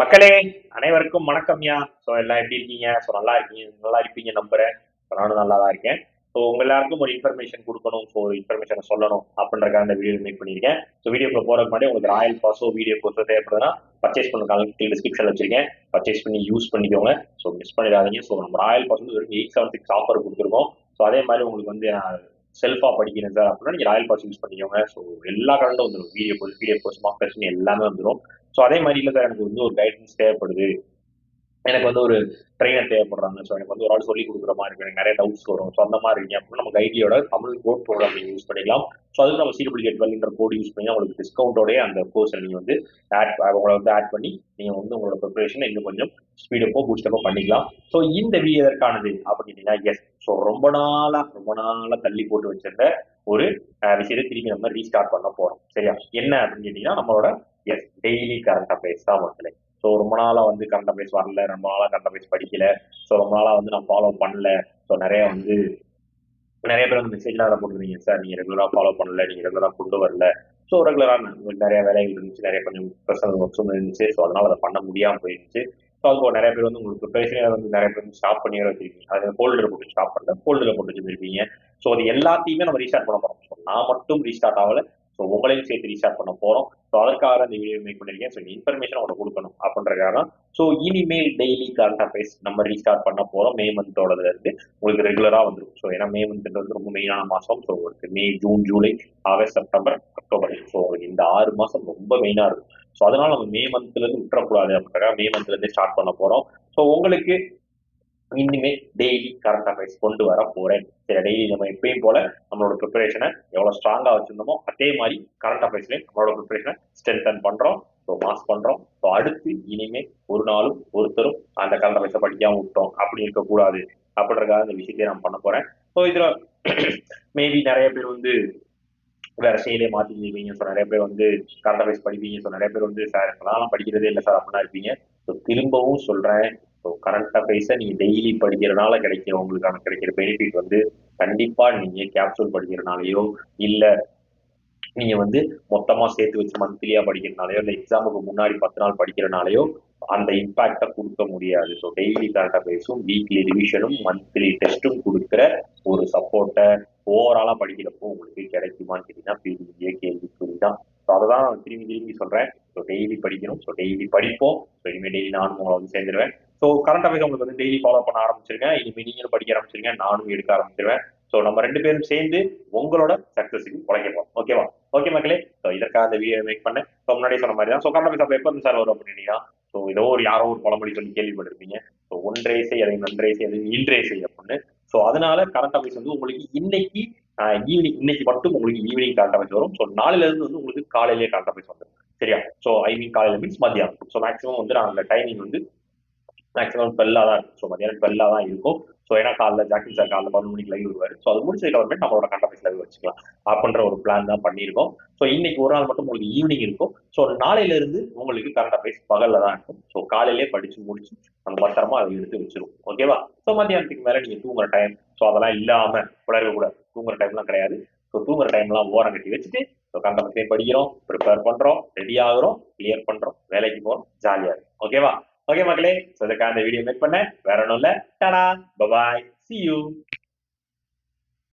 மக்களே, அனைவருக்கும் வணக்கம்யா. ஸோ எல்லாம் எப்படி இருக்கீங்க? ஸோ நல்லா இருக்கீங்க, நல்லா இருப்பீங்க நம்புறேன். நானும் நல்லா தான் இருக்கேன். ஸோ உங்க எல்லாருக்கும் ஒரு இன்ஃபர்மேஷன் கொடுக்கணும், ஸோ இன்ஃபர்மேஷனை சொல்லணும் அப்படின்றக்காக இந்த வீடியோ மேக் பண்ணியிருக்கேன். ஸோ வீடியோக்குள்ள போறதுக்கு முன்னாடி உங்களுக்கு ராயல் பாஸோ வீடியோ கோர்ஸோ தேவைப்படுதுன்னா பர்ச்சேஸ் பண்ண டிஸ்கிரிப்ஷன் வச்சிருக்கேன். பர்ச்சேஸ் பண்ணி யூஸ் பண்ணிக்கோங்க. ஸோ மிஸ் பண்ணிடாதீங்க. ஸோ நம்ம ராயல் பாஸ் வந்து வெறும் 876 ஆஃபர் கொடுத்துருக்கோம். ஸோ அதே மாதிரி உங்களுக்கு வந்து செல்ஃபா படிக்கணும் சார் அப்படின்னா நீங்க ராயல் பாஸ் யூஸ் பண்ணிக்கோங்க. ஸோ எல்லா கரண்டும் வந்துடும், வீடியோ கோர்ஸ் மார்க் டெஸ்ட் எல்லாமே வந்துடும். ஸோ அதே மாதிரி இல்லை சார், எனக்கு வந்து ஒரு கைடன்ஸ் தேவைப்படுது, எனக்கு வந்து ஒரு ட்ரெயினர் தேவைப்படுறாங்க, ஸோ எனக்கு வந்து ஒரு ஆள் சொல்லி கொடுக்குற மாதிரி இருக்கு, எனக்கு நிறைய டவுட்ஸ் வரும், ஸோ அந்த மாதிரி இருக்கீங்க அப்படின்னா நம்ம கைடியோட தமிழ் கோட் ப்ரோக்ராம் நீங்கள் யூஸ் பண்ணிக்கலாம். ஸோ அதுக்கு நம்ம CWK12 கோட் யூஸ் பண்ணி உங்களுக்கு டிஸ்கவுண்டோடய அந்த கோர்ஸை நீங்கள் வந்து உங்களை வந்து ஆட் பண்ணி நீங்கள் வந்து உங்களோட ப்ரிப்பரேஷனை இன்னும் கொஞ்சம் ஸ்பீடப்போ பூஸ்டப்போ பண்ணிக்கலாம். ஸோ இந்த வீடியோ எதற்கானது அப்படின்னா, எஸ், ஸோ ரொம்ப நாளாக தள்ளி போட்டு வச்சிருந்த ஒரு விஷயத்தை திரும்பி நம்ம ரீஸ்டார்ட் பண்ண போகிறோம். சரியா? என்ன அப்படின்னு கேட்டீங்கன்னா, நம்மளோட எஸ் டெய்லி கரண்ட் அஃபேர்ஸ் தான் மக்களே. ஸோ ரொம்ப நாளாக வந்து கரண்ட் அஃபேர்ஸ் வரல, ரொம்ப நாளாக கரண்ட் அஃபேர்ஸ் படிக்கல, ஸோ ரொம்ப நாளாக வந்து நான் ஃபாலோ பண்ணல. ஸோ நிறைய பேர் வந்து மெசேஜ்லாம் அதை போட்டுருந்தீங்க, சார் நீங்கள் ரெகுலராக ஃபாலோ பண்ணல, நீங்கள் ரெகுலராக கொண்டு வரல. ஸோ ரெகுலராக நிறைய வேலைகள் இருந்துச்சு, நிறைய கொஞ்சம் பர்சனல் ஒர்க்ஸும் இருந்துச்சு, ஸோ அதனால அதை பண்ண முடியாமல் போயிருந்துச்சு. ஸோ அதுக்கு நிறைய பேர் வந்து உங்களுக்கு ப்ரிப்பரேஷனே வந்து நிறைய பேர் வந்து ஸ்டாப் பண்ணி வச்சிருக்கீங்க, அதை ஃபோல்டர் போட்டு ஸ்டாப் பண்ணல, ஃபோல்டரில் போட்டு வச்சிருப்பீங்க. ஸோ அது எல்லாத்தையுமே நம்ம ரீஸ்டார்ட் பண்ண போகிறோம். ஸோ நான் மட்டும் ரீஸ்டார்ட் ஆகலை, ஸோ உங்களையும் சேர்த்து ரீஸ்டார்ட் பண்ண போகிறோம். ஸோ அதற்காக இந்த வீடியோ மேக் பண்ணியிருக்கேன். ஸோ இன்ஃபர்மேஷன் உங்களுக்கு கொடுக்கணும் அப்படின்றதுக்காக. ஸோ இனிமேல் டெய்லி கரண்ட் அஃபேர்ஸ் நம்ம ரீஸ்டார்ட் பண்ண போகிறோம். மே மந்தோடதுல இருந்து உங்களுக்கு ரெகுலராக வந்துடும். ஸோ ஏன்னா மே மந்த் வந்து ரொம்ப மெயினான மாதம். ஸோ உங்களுக்கு May, June, July, August, September, October, so உங்களுக்கு இந்த 6 மாதம் ரொம்ப மெயினாக இருக்கும். ஸோ அதனால நம்ம மே மந்த்லேருந்து விட்டுறக்கூடாது அப்படின்றக்காக மே மந்த்லேருந்து ஸ்டார்ட் பண்ண போகிறோம். ஸோ உங்களுக்கு இனிமே டெய்லி கரண்ட் அஃபேர்ஸ் கொண்டு வர போறேன். சரி, டெய்லி நம்ம எப்பயும் போல நம்மளோட ப்ரிப்பரேஷனை எவ்வளவு ஸ்ட்ராங்கா வச்சிருந்தோமோ அதே மாதிரி கரண்ட் அஃபேர்ஸ்லயும் நம்மளோட ப்ரிப்பரேஷனை ஸ்ட்ரென்தன் பண்றோம், ஸோ மாஸ் பண்றோம். ஸோ அடுத்து இனிமே ஒரு நாளும் ஒருத்தரும் அந்த கரண்ட் அஃபேர்ஸை படிக்காம விட்டோம் அப்படி இருக்கக்கூடாது அப்படின்றதுக்காக இந்த விஷயத்தையே நான் பண்ண போறேன். ஸோ இதுல மேபி நிறைய பேர் வந்து வேற செயலே மாத்திருப்பீங்க. ஸோ நிறைய பேர் வந்து கரண்ட் அஃபேர்ஸ் படிப்பீங்க. ஸோ நிறைய பேர் வந்து சார் இப்பெல்லாம் படிக்கிறதே இல்லை சார் அப்படின்னா இருப்பீங்க. ஸோ திரும்பவும் சொல்றேன், ஸோ கரண்ட் அஃபேர்ஸை நீங்க டெய்லி படிக்கிறதுனால கிடைக்கிற உங்களுக்கான கிடைக்கிற பெனிஃபிட் வந்து கண்டிப்பா நீங்க கேப்சூல் படிக்கிறதுனாலயோ இல்ல நீங்க வந்து மொத்தமா சேர்த்து வச்சு மந்த்லியா படிக்கிறதுனாலயோ இல்ல எக்ஸாமுக்கு முன்னாடி 10 நாள் படிக்கிறதுனாலயோ அந்த இம்பாக்டை கொடுக்க முடியாது. ஸோ டெய்லி கரண்ட் அஃபேர்ஸும் வீக்லி ரிவிஷனும் மந்த்லி டெஸ்ட்டும் கொடுக்குற ஒரு சப்போர்ட்டை ஓவராலா படிக்கிறப்போ உங்களுக்கு கிடைக்குமான்னு கேட்டீங்கன்னா பெரிய கேள்விக்குறி தான். ஸோ அதை தான் திரும்பி சொல்றேன். ஸோ டெய்லி படிக்கணும், ஸோ டெய்லி படிப்போம். ஸோ இனிமேல் டெய்லி நானும் உங்களை வந்து சேர்ந்துருவேன். ஸோ கரண்ட் அஃபேர்ஸ் உங்களுக்கு வந்து டெய்லி ஃபாலோ பண்ண ஆரம்பிச்சிருக்கேன். இனிமேல் நீங்களும் படிக்க ஆரம்பிச்சிருங்க, நானும் எடுக்க ஆரம்பிச்சிருவேன். ஸோ நம்ம 2 பேரும் சேர்ந்து உங்களோட சக்சஸுக்கு உழைக்கப்போம். ஓகேவா? ஓகே மக்களே, ஸோ இதற்காக இந்த வீடியோ மேக் பண்ணேன். ஸோ முன்னாடியே சொன்ன மாதிரி தான். ஸோ கரண்ட் அஃபேர்ஸ் எப்போ சார் வரும் அப்படின்னா, ஸோ ஏதோ யாரோ ஒரு பழமொழி சொல்லி கேள்விப்பட்டிருப்பீங்க. ஸோ ஒன்றே செய் அதை நன்றே செய் அதை இன்றே செய் அப்படின்னு. ஸோ அதனால கரண்ட் அஃபேர்ஸ் வந்து உங்களுக்கு இன்னைக்கு ஈவினிங், இன்னைக்கு மட்டும் உங்களுக்கு ஈவினிங் கரண்ட் அஃபேர்ஸ் வரும். ஸோ நாளையில இருந்து வந்து உங்களுக்கு காலையிலேயே கரண்ட் அஃபேர்ஸ் வந்துடும். சரியா? ஸோ ஐ மீன் காலையில மீன்ஸ் மத்தியானம். ஸோ மேக்ஸிமம் வந்து நான் அந்த டைமிங் வந்து மேக்ஸிமம் 12 தான் இருக்கும். ஸோ மதியானம் 12 தான் இருக்கும். ஸோ ஏன்னா காலைல ஜாக்கின் சார் காலைல 11 மணிக்கு லைவ் வருவார். ஸோ அது முடிச்சதுக்கு அப்புறமே நம்மளோட கரண்ட் அஃபேர்ஸ் லைவ் வச்சுக்கலாம் அப்படின்ற ஒரு பிளான் தான் பண்ணியிருக்கோம். ஸோ இன்னைக்கு ஒரு நாள் மட்டும் உங்களுக்கு ஈவினிங் இருக்கும். ஸோ நாளையில இருந்து உங்களுக்கு கரண்ட் அஃபேர்ஸ் பகல்ல தான் இருக்கும். ஸோ காலையிலேயே படிச்சு முடிச்சு நம்ம பத்திரமா அதை எடுத்து வச்சிருவோம். ஓகேவா? ஸோ மத்தியானத்துக்கு மேல நீங்க தூங்குற டைம், ஸோ அதெல்லாம் இல்லாம உளரவே கூடாது. தூங்குற டைம்லாம் கிடையாது. ஸோ தூங்குற டைம்லாம் ஓரம் கட்டி வச்சுட்டு ஸோ கரண்ட் அஃபேர்ஸையும் படிக்கிறோம், ப்ரிப்பேர் பண்றோம், ரெடி ஆகுறோம், கிளியர் பண்றோம், வேலைக்கு போறோம், ஜாலியா இருக்கும். ஓகேவா? ஓகே மக்களே, ஸோ இதுக்காக இந்த வீடியோ மேக் பண்ணேன். வேற ஒன்றும் இல்லை. Tata, bye bye, see you.